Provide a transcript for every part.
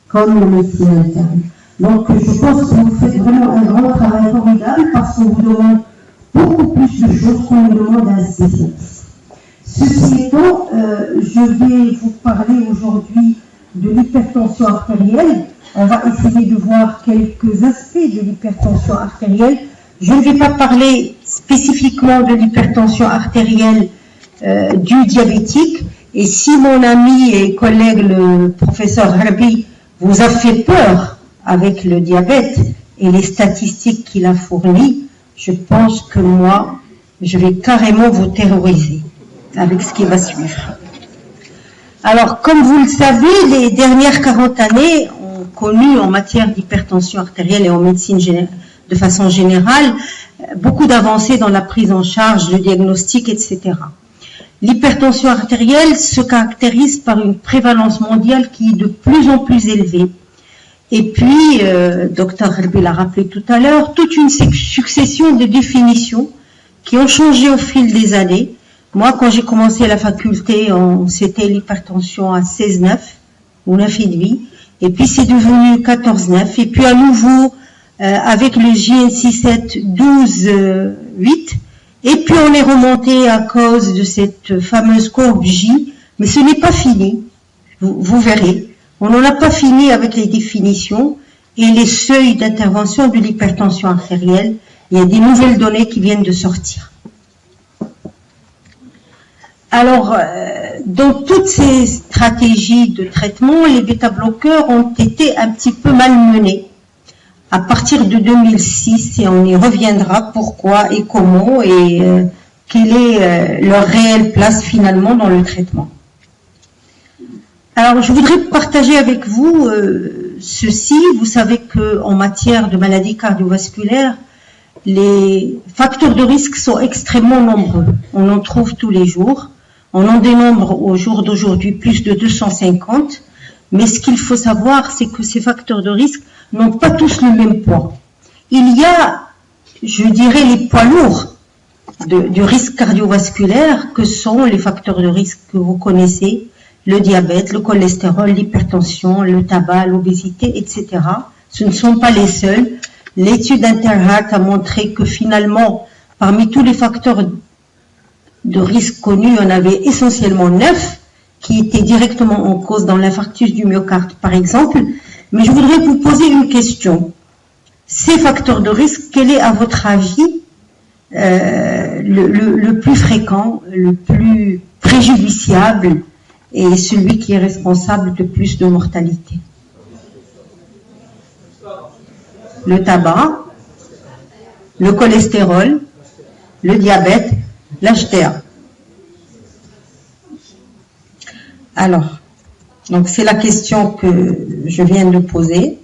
comme le médecine interne. Donc je pense que vous faites vraiment un grand travail formidable parce qu'on vous demande beaucoup plus de choses qu'on nous demande à un spécialiste. Ceci étant, je vais vous parler aujourd'hui de l'hypertension artérielle. On va essayer de voir quelques aspects de l'hypertension artérielle. Je ne vais pas parler spécifiquement de l'hypertension artérielle du diabétique. Et si mon ami et collègue, le professeur Harbi, vous a fait peur avec le diabète et les statistiques qu'il a fournies, je pense que moi, je vais carrément vous terroriser avec ce qui va suivre. Alors, comme vous le savez, les dernières 40 années ont connu en matière d'hypertension artérielle et en médecine de façon générale beaucoup d'avancées dans la prise en charge, le diagnostic, etc. L'hypertension artérielle se caractérise par une prévalence mondiale qui est de plus en plus élevée. Et puis, Dr Harbi l'a rappelé tout à l'heure, toute une succession de définitions qui ont changé au fil des années. Moi, quand j'ai commencé la faculté, c'était l'hypertension à 16,9 ou 9,5. Et puis, c'est devenu 14,9. Et puis, à nouveau, avec le JNC7 12,8. Et puis, on est remonté à cause de cette fameuse courbe J. Mais ce n'est pas fini. Vous verrez. On n'en a pas fini avec les définitions et les seuils d'intervention de l'hypertension artérielle. Il y a des nouvelles données qui viennent de sortir. Alors, dans toutes ces stratégies de traitement, les bêta-bloqueurs ont été un petit peu malmenés à partir de 2006 et on y reviendra pourquoi et comment et quelle est leur réelle place finalement dans le traitement. Alors, je voudrais partager avec vous ceci. Vous savez qu'en matière de maladies cardiovasculaires, les facteurs de risque sont extrêmement nombreux. On en trouve tous les jours. On en dénombre au jour d'aujourd'hui plus de 250. Mais ce qu'il faut savoir, c'est que ces facteurs de risque n'ont pas tous le même poids. Il y a, je dirais, les poids lourds du risque cardiovasculaire que sont les facteurs de risque que vous connaissez, le diabète, le cholestérol, l'hypertension, le tabac, l'obésité, etc. Ce ne sont pas les seuls. L'étude Interheart a montré que finalement, parmi tous les facteurs de risque connus, il y en avait essentiellement 9 qui étaient directement en cause dans l'infarctus du myocarde, par exemple. Mais je voudrais vous poser une question. Ces facteurs de risque, quel est à votre avis le plus fréquent, le plus préjudiciable et celui qui est responsable de plus de mortalité? Le tabac, le cholestérol, le diabète, l'HTA. Alors, donc c'est la question que je viens de poser.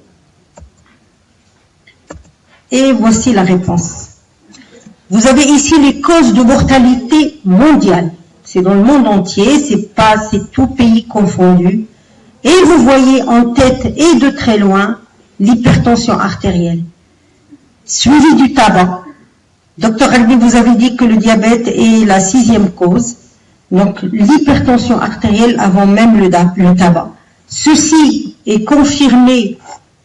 Et voici la réponse. Vous avez ici les causes de mortalité mondiales. C'est dans le monde entier, c'est tout pays confondu. Et vous voyez en tête et de très loin l'hypertension artérielle, suivi du tabac. Docteur Harbi, vous avez dit que le diabète est la 6e cause. Donc l'hypertension artérielle avant même le tabac. Ceci est confirmé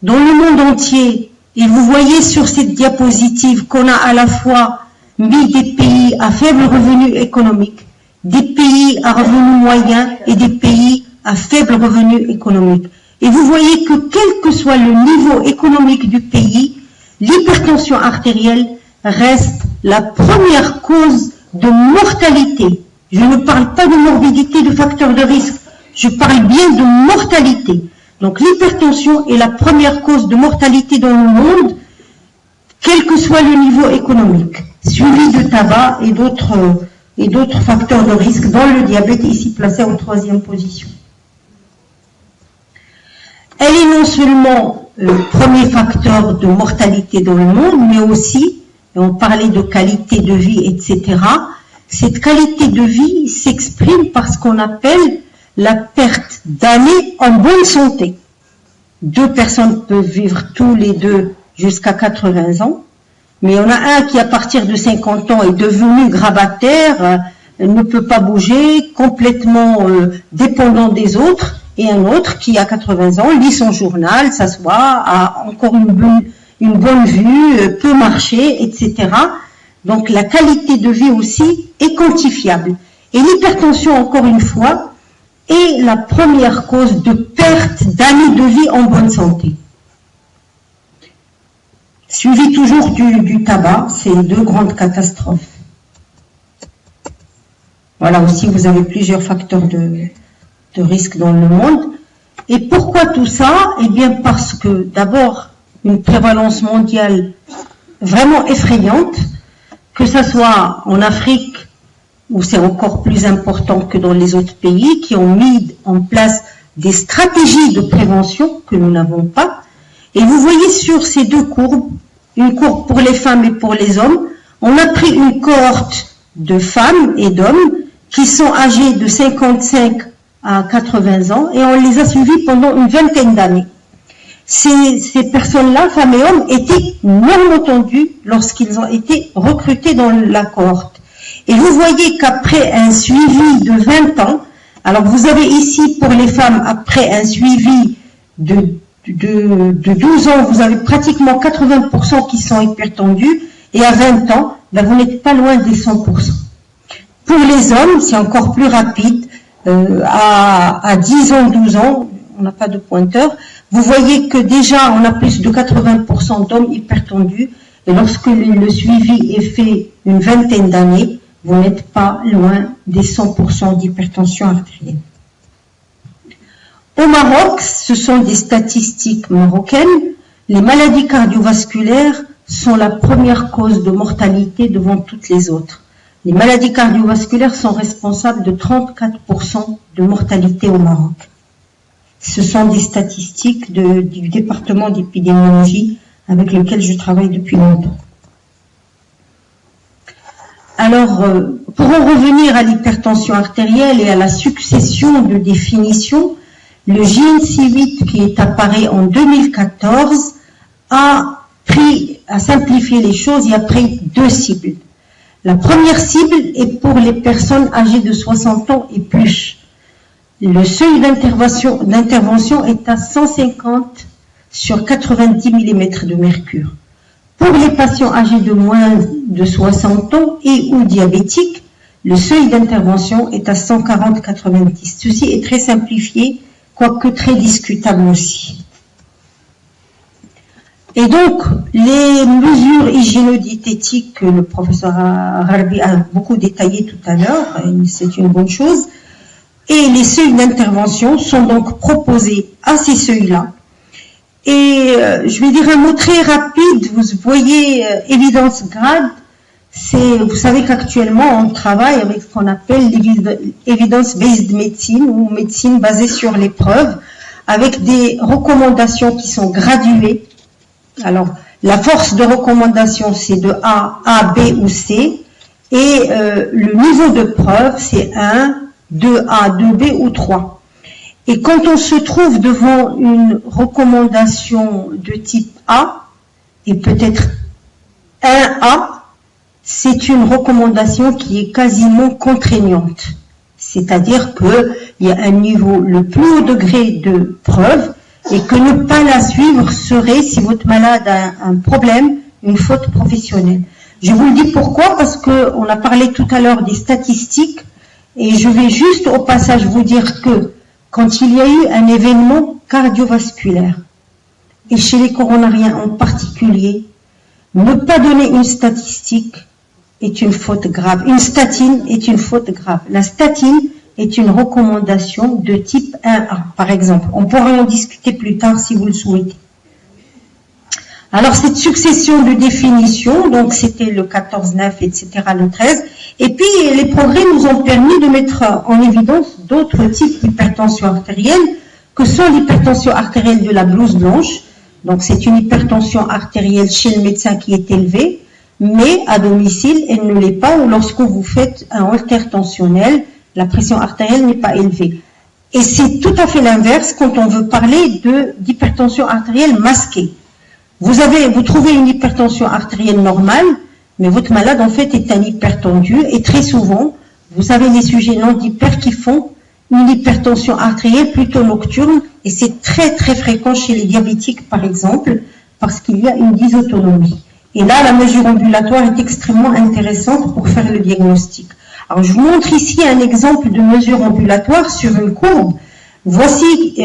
dans le monde entier. Et vous voyez sur cette diapositive qu'on a à la fois mis des pays à faible revenu économique, des pays à revenu moyen et des pays à faible revenu économique. Et vous voyez que quel que soit le niveau économique du pays, l'hypertension artérielle reste la première cause de mortalité. Je ne parle pas de morbidité, de facteur de risque. Je parle bien de mortalité. Donc l'hypertension est la première cause de mortalité dans le monde, quel que soit le niveau économique, suivi de tabac et d'autres facteurs de risque, dont le diabète ici placé en 3e position. Elle est non seulement le premier facteur de mortalité dans le monde, mais aussi, et on parlait de qualité de vie, etc., cette qualité de vie s'exprime par ce qu'on appelle la perte d'années en bonne santé. 2 personnes peuvent vivre tous les deux jusqu'à 80 ans, mais il y en a un qui, à partir de 50 ans, est devenu grabataire, ne peut pas bouger, complètement dépendant des autres, et un autre qui, à 80 ans, lit son journal, s'assoit, a encore une bonne vue, peut marcher, etc. Donc la qualité de vie aussi est quantifiable. Et l'hypertension, encore une fois, est la première cause de perte d'années de vie en bonne santé. Suivi toujours du tabac, c'est deux grandes catastrophes. Voilà aussi, vous avez plusieurs facteurs de risque dans le monde. Et pourquoi tout ça? Eh bien parce que d'abord, une prévalence mondiale vraiment effrayante, que ce soit en Afrique, où c'est encore plus important que dans les autres pays, qui ont mis en place des stratégies de prévention que nous n'avons pas. Et vous voyez sur ces deux courbes, une courbe pour les femmes et pour les hommes, on a pris une cohorte de femmes et d'hommes qui sont âgés de 55 à 80 ans et on les a suivis pendant une vingtaine d'années. Ces personnes-là, femmes et hommes, étaient normotendus lorsqu'ils ont été recrutés dans la cohorte. Et vous voyez qu'après un suivi de 20 ans, alors vous avez ici pour les femmes, après un suivi de 12 ans, vous avez pratiquement 80% qui sont hypertendus, et à 20 ans, ben vous n'êtes pas loin des 100%. Pour les hommes, c'est encore plus rapide, à 10 ans, 12 ans, on n'a pas de pointeur, vous voyez que déjà on a plus de 80% d'hommes hypertendus, et lorsque le suivi est fait une vingtaine d'années, vous n'êtes pas loin des 100% d'hypertension artérielle. Au Maroc, ce sont des statistiques marocaines, les maladies cardiovasculaires sont la première cause de mortalité devant toutes les autres. Les maladies cardiovasculaires sont responsables de 34% de mortalité au Maroc. Ce sont des statistiques du département d'épidémiologie avec lequel je travaille depuis longtemps. Alors, pour en revenir à l'hypertension artérielle et à la succession de définitions, le GINC8 qui est apparu en 2014 a simplifié les choses et a pris deux cibles. La première cible est pour les personnes âgées de 60 ans et plus. Le seuil d'intervention est à 150 sur 90 mm de mercure. Pour les patients âgés de moins de 60 ans et ou diabétiques, le seuil d'intervention est à 140-90. Ceci est très simplifié, quoique très discutable aussi. Et donc, les mesures hygiéno-diététiques que le professeur Harbi a beaucoup détaillées tout à l'heure, c'est une bonne chose, et les seuils d'intervention sont donc proposés à ces seuils-là. Et je vais dire un mot très rapide, vous voyez Evidence Grade, vous savez qu'actuellement on travaille avec ce qu'on appelle l'Evidence-Based Medicine, ou médecine basée sur les preuves, avec des recommandations qui sont graduées. Alors, la force de recommandation, c'est de A, B ou C, et le niveau de preuve, c'est 1, 2A, 2B ou 3. Et quand on se trouve devant une recommandation de type A, et peut-être 1A, c'est une recommandation qui est quasiment contraignante. C'est-à-dire qu'il y a un niveau, le plus haut degré de preuve, et que ne pas la suivre serait, si votre malade a un problème, une faute professionnelle. Je vous le dis pourquoi, parce qu'on a parlé tout à l'heure des statistiques, et je vais juste au passage vous dire que quand il y a eu un événement cardiovasculaire, et chez les coronariens en particulier, ne pas donner une statistique est une faute grave. Une statine est une faute grave. La statine est une recommandation de type 1A, par exemple. On pourra en discuter plus tard si vous le souhaitez. Alors, cette succession de définitions, donc c'était le 14-9, etc., le 13, et puis les progrès nous ont permis de mettre en évidence d'autres types d'hypertension artérielle, que sont l'hypertension artérielle de la blouse blanche. Donc, c'est une hypertension artérielle chez le médecin qui est élevée, mais à domicile, elle ne l'est pas, ou lorsque vous faites un holter tensionnel, la pression artérielle n'est pas élevée. Et c'est tout à fait l'inverse quand on veut parler d'hypertension artérielle masquée. Vous trouvez une hypertension artérielle normale, mais votre malade en fait est un hypertendu, et très souvent, vous avez des sujets non hyper qui font une hypertension artérielle plutôt nocturne, et c'est très très fréquent chez les diabétiques par exemple, parce qu'il y a une dysautonomie. Et là, la mesure ambulatoire est extrêmement intéressante pour faire le diagnostic. Alors, je vous montre ici un exemple de mesure ambulatoire sur une courbe. Voici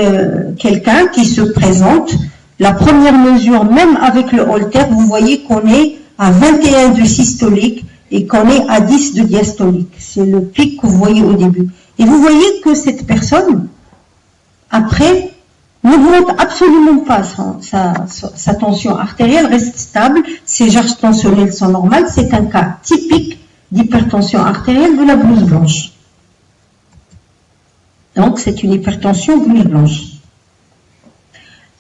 quelqu'un qui se présente. La première mesure, même avec le holter, vous voyez qu'on est à 21 de systolique et qu'on est à 10 de diastolique. C'est le pic que vous voyez au début. Et vous voyez que cette personne, après, n'augmente absolument pas sa tension artérielle, reste stable, ses charges tensionnelles sont normales, c'est un cas typique d'hypertension artérielle de la blouse blanche. Donc c'est une hypertension blouse blanche.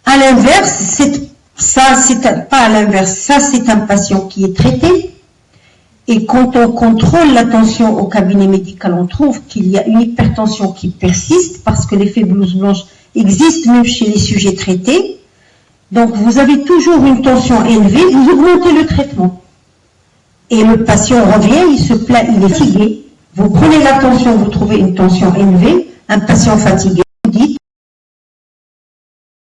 À l'inverse, pas à l'inverse, ça c'est un patient qui est traité, et quand on contrôle la tension au cabinet médical, on trouve qu'il y a une hypertension qui persiste, parce que l'effet blouse blanche existe même chez les sujets traités. Donc vous avez toujours une tension élevée, vous augmentez le traitement. Et le patient revient, il se plaint, il est fatigué. Vous prenez la tension, vous trouvez une tension élevée, un patient fatigué.